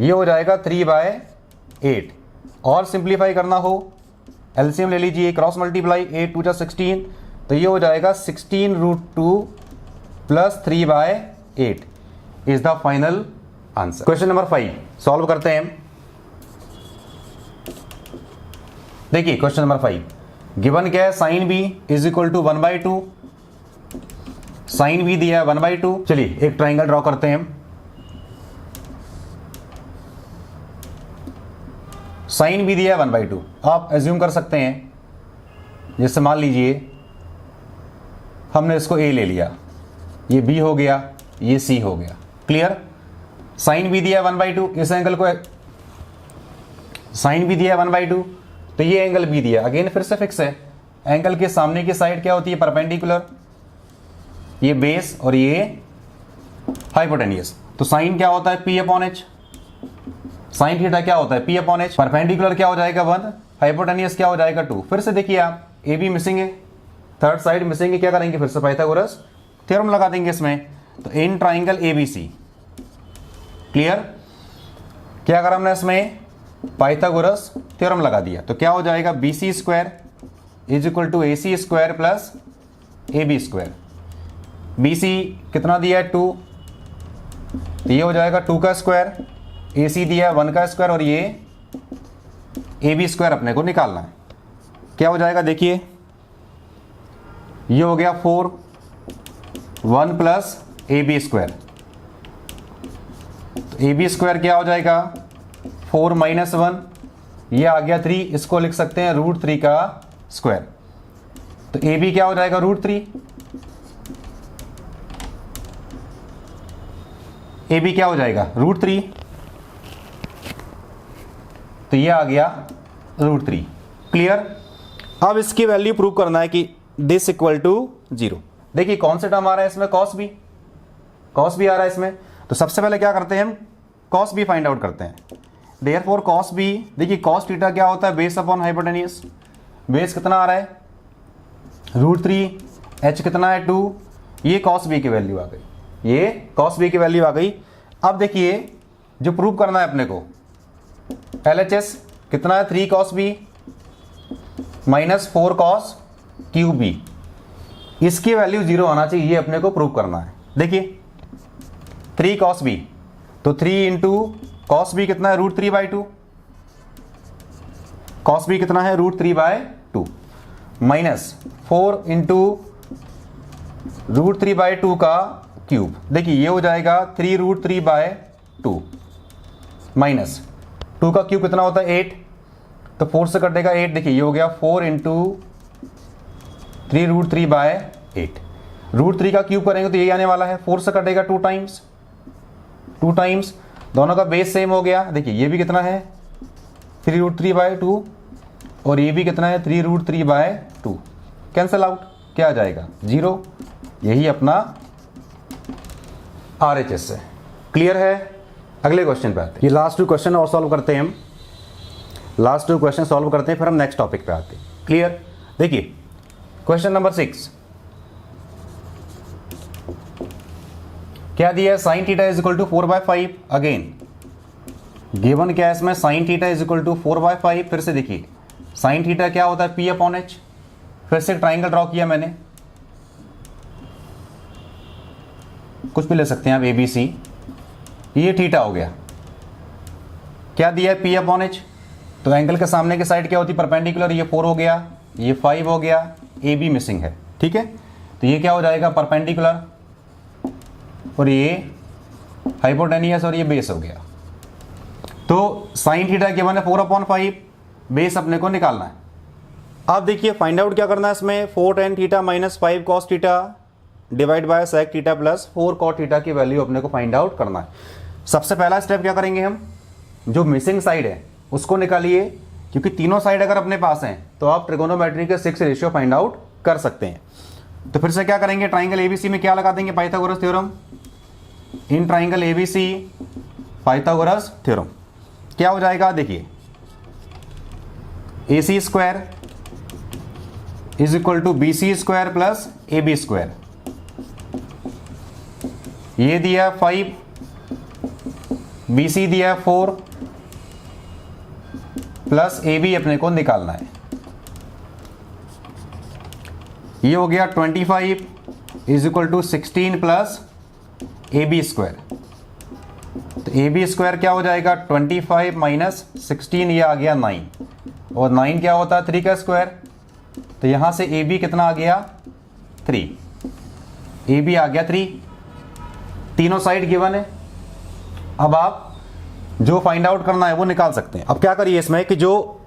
ये हो जाएगा 3/8। और सिंप्लीफाई करना हो एलसीएम ले लीजिए, क्रॉस मल्टीप्लाई 8 × 2 = 16, तो ये हो जाएगा 16√2 plus 3/8 is the final answer. Question number 5 solve करते हैं हम। देखिए क्वेश्चन नंबर 5 गिवन क्या है, sine B is equal to 1/2, sine B दिया है 1/2। चलिए एक ट्राइंगल ड्रॉ करते हैं हम। साइन बी दिया है 1/2, आप एज्यूम कर सकते हैं, जैसे मान लीजिए हमने इसको ए ले लिया, ये बी हो गया, ये सी हो गया। क्लियर? साइन बी दिया है 1/2, इस एंगल को साइन बी दिया है 1/2, तो ये एंगल बी दिया, अगेन फिर से फिक्स है। एंगल के सामने की साइड क्या होती है, परपेंडिकुलर, ये बेस और ये हाइपोटेन्यूस। तो साइन क्या होता है, P/H। साइन थीटा क्या होता है, P/H। परपेंडिकुलर क्या हो जाएगा 1, हाइपोटेन्यूस क्या हो जाएगा 2। फिर से देखिए आप, ए बी मिसिंग है, थर्ड साइड मिसिंग है, क्या करेंगे, फिर से पाइथागोरस थ्योरम लगा देंगे इसमें। तो इन ट्राइंगल ABC, क्लियर? क्या करा हमने इसमें, पाइथागोरस थ्योरम लगा दिया, तो क्या हो जाएगा, BC² is equal to AC² plus AB²। BC कितना दिया है 2, तो ये हो जाएगा 2 का स्क्वायर, AC दिया है 1 का स्क्वायर और ये AB² अपने को निकालना है। क्या हो जाएगा, देखिए ये हो गया 4, 1 प्लस AB², तो AB² क्या हो जाएगा 4 माइनस 1, ये आ गया 3, इसको लिख सकते हैं √3 का स्क्वायर। तो AB क्या हो जाएगा √3, AB क्या हो जाएगा √3, तो ये आ गया √3। क्लियर? अब इसकी वैल्यू प्रूव करना है कि दिस इक्वल टू 0। देखिए कौन से टर्म आ रहा है इसमें, कॉस बी आ रहा है इसमें। तो सबसे पहले क्या करते हैं हम, कॉस बी फाइंड आउट करते हैं। देयरफॉर कॉस बी, देखिए कॉस थीटा क्या होता है, बेस अपॉन हाइपोटेन्यूस। बेस कितना आ रहा है √3, h कितना है 2, ये कॉस बी की वैल्यू आ गई, ये कॉस बी की वैल्यू आ गई। अब देखिए जो प्रूव करना है अपने को, LHS कितना है 3 cos b minus 4 cos cube b, इसकी वैल्यू 0 आना चाहिए, ये अपने को प्रूव करना है। देखिए 3 cos b, तो 3 इंटू cos b कितना है √3/2, cos b कितना है √3/2 माइनस 4 इंटू √3/2 का क्यूब। देखिए ये हो जाएगा 3√3/2 माइनस 2 का क्यूब कितना होता है 8, तो 4 से कटेगा 8। देखिए ये हो गया 4 इंटू 3√3/8। √3 का क्यूब करेंगे तो यही आने वाला है, 4 से कटेगा 2 टाइम्स, दोनों का बेस सेम हो गया। देखिए ये भी कितना है 3√3/2 और ये भी कितना है 3√3/2, कैंसिल आउट, क्या आ जाएगा 0। यही अपना RHS है। क्लियर है? अगले क्वेश्चन पे आते हैं। ये लास्ट 2 क्वेश्चन और सॉल्व करते हैं हम, लास्ट 2 क्वेश्चन सॉल्व करते हैं, फिर हम नेक्स्ट टॉपिक पे आते हैं। क्लियर? देखिए क्वेश्चन नंबर 6 क्या दिया है, sine theta is equal to 4/5। Again given क्या है इसमें, sine theta is equal to 4/5। फिर से देखिए साइन थीटा क्या होता है P/H। फिर से ट्राइंगल ड्रॉ किया मैंने, कुछ भी ले सकते हैं आप ABC, ये थीटा हो गया। क्या दिया है P/H, तो एंगल के सामने की साइड क्या होती है परपेंडिकुलर, ये 4 हो गया, ये 5 हो गया, AB मिसिंग है। ठीक है, तो ये क्या हो जाएगा परपेंडिकुलर और ये हाइपोटेन्यूस और ये बेस हो गया। तो साइन थीटा के बने 4/5, बेस अपने को निकालना है। अब देखिए फाइंड आउट क्या करना है इसमें, 4 tan theta minus 5 cos theta divide by sec theta plus 4 cot theta की वैल्यू अपने को फाइंड आउट करना है। सबसे पहला स्टेप क्या करेंगे हम, जो मिसिंग साइड है उसको निकालिए, क्योंकि तीनों साइड अगर अपने पास हैं तो आप ट्रिगोनोमेट्री के 6 रेशियो फाइंड आउट कर सकते हैं। तो फिर से क्या करेंगे, ट्राइंगल ABC में क्या लगा देंगे, Pythagoras theorem. In triangle ABC Pythagoras theorem क्या हो जाएगा, देखिए AC² is equal to BC² plus AB²। ये दिया 5, BC दिया 4 प्लस AB अपने को निकालना है। ये हो गया 25 is equal to 16 plus A B square. तो ए बी स्क्वायर क्या हो जाएगा 25 माइनस 16, ये आ गया 9, और 9 क्या होता है 3 का स्क्वायर। तो यहां से ए बी कितना आ गया 3, ए बी आ गया 3, तीनों साइड गिवन है। अब आप जो फाइंड आउट करना है वो निकाल सकते हैं। अब क्या करिए इसमें कि जो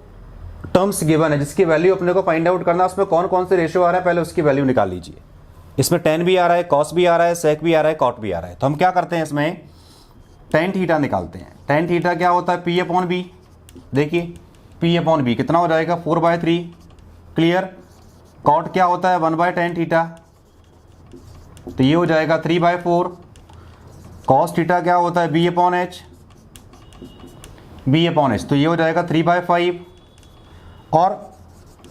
टर्म्स गिवन है जिसकी वैल्यू अपने को फाइंड आउट करना है उसमें कौन कौन से रेशियो आ रहा है पहले उसकी वैल्यू निकाल लीजिए। इसमें tan भी आ रहा है, cos भी आ रहा है, sec भी आ रहा है, cot भी आ रहा है। तो हम क्या करते हैं इसमें tan थीटा निकालते हैं। tan थीटा क्या होता है P अपॉन बी। देखिए P अपॉन बी कितना हो जाएगा 4/3, क्लियर। cot क्या होता है 1/tan थीटा, तो ये हो जाएगा 3/4। cos थीटा क्या होता है B upon H, B upon H, तो ये हो जाएगा 3/5। और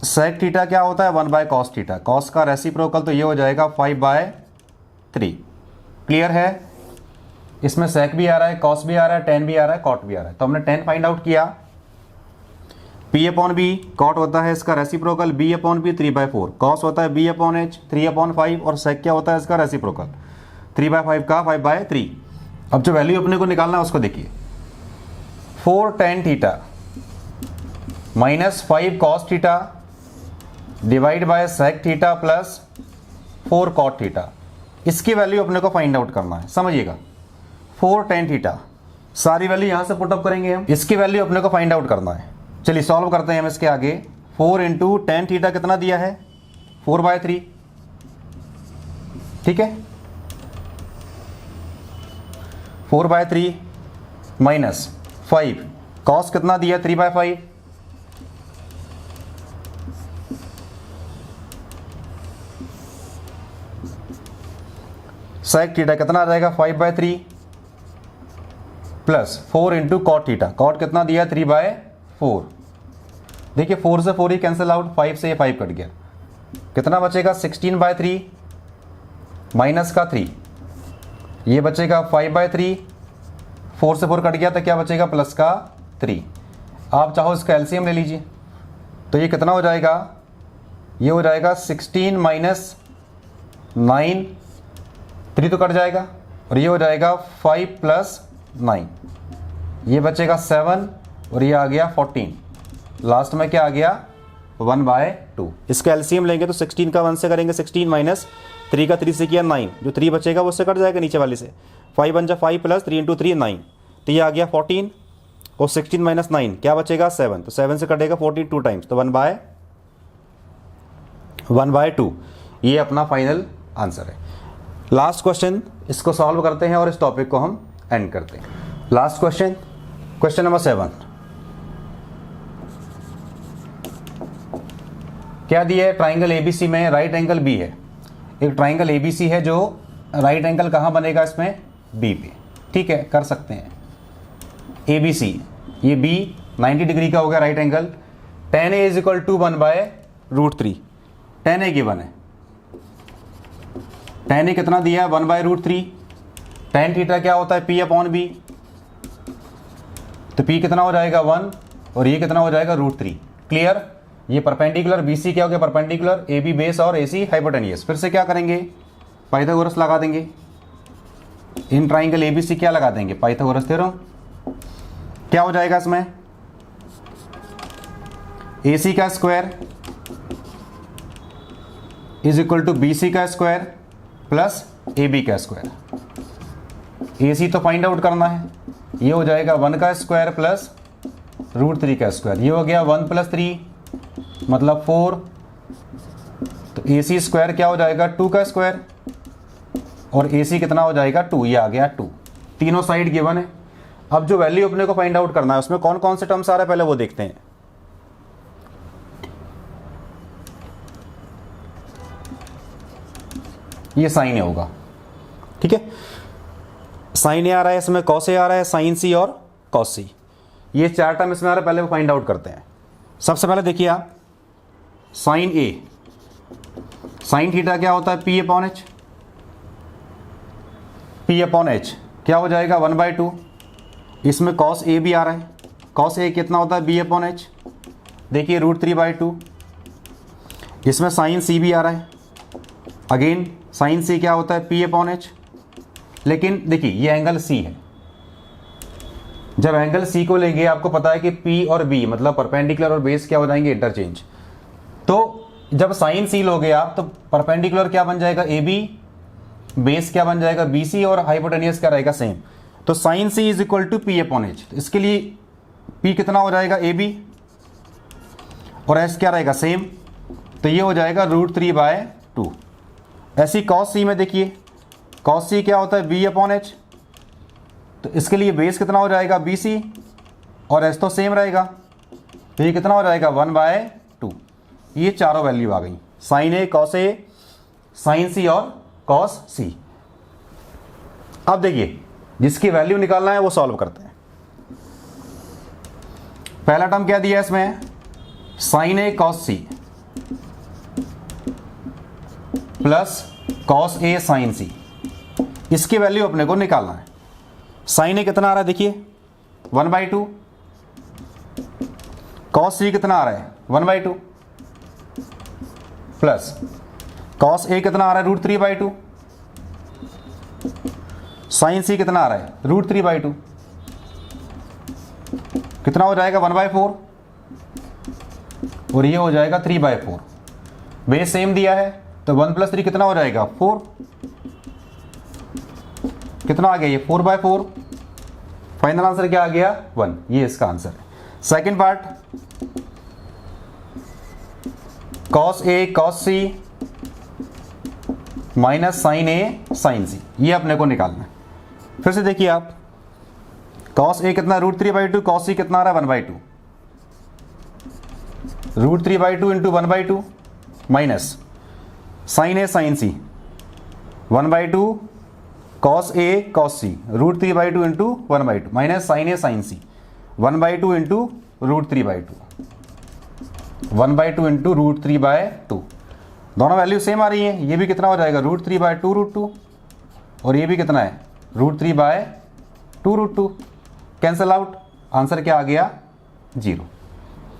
sec थीटा क्या होता है 1/cos थीटा, cos का रेसिप्रोकल, तो ये हो जाएगा 5/3, क्लियर है। इसमें sec भी आ रहा है, cos भी आ रहा है, tan भी आ रहा है, cot भी आ रहा है। तो हमने tan फाइंड आउट किया, P अपॉन बी, cot होता है इसका reciprocal B upon B 3/4, cos होता है B अपॉन एच 3/5, और sec क्या होता है इसका रेसिप्रोकल 3/5 का 5/3। अब जो वैल्यू अपने को निकालना है उसको देखिए, 4 tan theta minus 5 cos theta divide by sec theta plus 4 cot theta, इसकी वैल्यू अपने को फाइंड आउट करना है। समझिएगा 4 tan थीटा, सारी वैल्यू यहां से पुटअप करेंगे हम, इसकी वैल्यू अपने को फाइंड आउट करना है। चलिए सॉल्व करते हैं हम इसके आगे। 4 इंटू tan थीटा कितना दिया है 4/3, ठीक है। 4/3 माइनस 5 cos कितना दिया 3/5, sec थीटा कितना आ जाएगा 5/3 plus 4 into cot theta, cot कितना दिया 3/4। देखिए 4 से 4 ही कैंसिल आउट, 5 से ये 5 कट गया, कितना बचेगा 16/3 माइनस का 3, ये बचेगा 5/3, 4 से 4 कट गया तो क्या बचेगा प्लस का 3। आप चाहो इसका एलसीएम ले लीजिए, तो ये कितना हो जाएगा, ये हो जाएगा 16 माइनस 9, 3 तो कट जाएगा, और ये हो जाएगा 5 प्लस 9, ये बचेगा 7, और ये आ गया 14, लास्ट में क्या आ गया 1/2। इसका एलसीएम लेंगे तो 16 का 1 से करेंगे 16 माइनस 3 का 3 से किया 9, जो 3 बचेगा वो उससे कट जाएगा नीचे वाले से, 5 बन जा 5 प्लस 3 इंटू 3 9, तो ये आ गया 14, और 16 माइनस 9 क्या बचेगा 7, तो 7 से कटेगा 14 2 टाइम्स, तो 1/2। ये अपना फाइनल आंसर है। लास्ट क्वेश्चन, इसको सॉल्व करते हैं और इस टॉपिक को हम एंड करते हैं। लास्ट क्वेश्चन, क्वेश्चन नंबर 7, क्या दिया है ट्राइंगल एबीसी में राइट एंगल बी है। एक ट्राइंगल एबीसी है जो राइट एंगल कहाँ बनेगा इसमें बी पे, ठीक है, कर सकते हैं। एबीसी ये बी 90 डिग्री का हो गया right angle, tan A is equal to 1/√3, tan A given है, tan A कितना दिया है 1/√3, tan थीटा क्या होता है P अपॉन बी, तो P कितना हो जाएगा 1, और ये कितना हो जाएगा √3, क्लियर। ये परपेंडिकुलर BC क्या हो गया परपेंडिकुलर, AB बेस और AC हाइपोटेनियस। फिर से क्या करेंगे पाइथागोरस लगा देंगे, इन ट्राइंगल ABC क्या लगा देंगे पाइथागोरस थ्योरम। क्या हो जाएगा इसमें AC का square is equal to BC का स्क्वायर प्लस AB का स्क्वायर। AC तो फाइंड आउट करना है, ये हो जाएगा 1 का स्क्वायर प्लस √3 का स्क्वायर, ये हो गया 1 + 3 मतलब 4, तो AC स्क्वायर क्या हो जाएगा 2 का स्क्वायर, और AC कितना हो जाएगा 2, ये आ गया 2, तीनों साइड गिवन है। अब जो वैल्यू अपने को फाइंड आउट करना है उसमें कौन कौन से टर्म्स आ रहे हैं पहले वो देखते हैं। ये साइन ए होगा, ठीक है, साइन ए आ रहा है इसमें, कॉस ए आ रहा है, साइन सी और कॉस सी, ये 4 टर्म इसमें आ रहा है, पहले वो फाइंड आउट करते हैं। सबसे पहले देखिए आप साइन ए, साइन थीटा क्या होता है P upon H, P upon H क्या हो जाएगा 1/2, इसमें कॉस ए भी आ रहा है, कॉस ए कितना होता है B अपॉन एच, देखिए √3/2, इसमें साइन सी भी आ रहा है, अगेन साइन सी क्या होता है, P/H। लेकिन देखिए ये एंगल सी है, जब एंगल सी को लेंगे आपको पता है कि P और B मतलब परपेंडिकुलर और बेस क्या हो जाएंगे, इंटरचेंज। तो जब साइन सी लोगे आप तो परपेंडिकुलर क्या बन जाएगा, AB, बेस क्या बन जाएगा, BC, और हाइपोटेनियस क्या रहेगा, सेम। तो sine C is equal to P/H। इसके लिए P कितना हो जाएगा, AB, और S क्या रहेगा, सेम। तो ये हो जाएगा √3/2। ऐसी कॉस सी में देखिए, कॉस सी क्या होता है, B/H। तो इसके लिए बेस कितना हो जाएगा, BC, और S तो सेम रहेगा, तो ये कितना हो जाएगा, 1/2। ये चारों वैल्यू आ गई, sine A, cos A, sine C और कॉस C। अब देखिए जिसकी वैल्यू निकालना है वो सॉल्व करते हैं। पहला टर्म क्या दिया है इसमें, sine A cos C plus cos A sine C। इसकी वैल्यू अपने को निकालना है। साइन A कितना आ रहा है, देखिए 1/2, कॉस C कितना आ रहा है, 1/2, प्लस कॉस A कितना आ रहा है, √3/2, साइन C कितना आ रहा है, √3/2, कितना हो जाएगा, 1/4, और ये हो जाएगा 3/4। बेस सेम दिया है तो 1 + 3 कितना हो जाएगा, 4। कितना आ गया ये, 4/4। फाइनल आंसर क्या आ गया, 1। ये इसका आंसर है। Second part, cos A cos C minus sine A sine C, ये अपने को निकालना है। फिर से देखिए आप, कॉस A कितना, √3/2, कॉस C कितना आ रहा है, 1/2, √3/2 into 1/2 minus sine A sine C, 1/2 cos A cos C, √3/2 into 1/2 minus sine A sine C, 1/2 into √3/2, 1/2 into √3/2। दोनों वैल्यू सेम आ रही है। ये भी कितना हो जाएगा, √3/2 और ये भी कितना है, √3/2। कैंसल आउट, आंसर क्या आ गया, 0।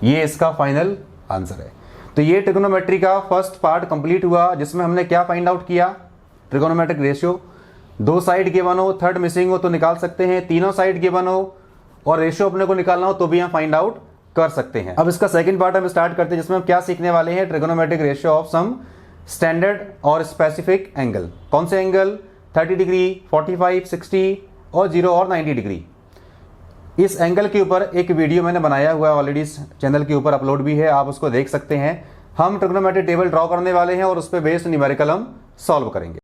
ये इसका फाइनल आंसर है। तो ये ट्रिगोनोमेट्री का फर्स्ट पार्ट कंप्लीट हुआ, जिसमें हमने क्या फाइंड आउट किया, ट्रिगोनोमेट्रिक रेशियो। 2 साइड गिवन हो, थर्ड मिसिंग हो तो निकाल सकते हैं, तीनों साइड गिवन हो और रेशियो अपने को निकालना हो तो भी हम फाइंड आउट कर सकते हैं। अब इसका सेकंड पार्ट हम स्टार्ट करते हैं, जिसमें हम क्या सीखने वाले हैं, trigonometric ratio of some standard और स्पेसिफिक एंगल। कौन से एंगल, 30 डिग्री, 45, 60 और 0 और 90 डिग्री। इस एंगल के ऊपर एक वीडियो मैंने बनाया हुआ है ऑलरेडी, इस चैनल के ऊपर अपलोड भी है, आप उसको देख सकते हैं। हम ट्रिगोनोमेट्रिक टेबल ड्रॉ करने वाले हैं और उस पर बेस्ड न्यूमेरिकल हम सॉल्व करेंगे।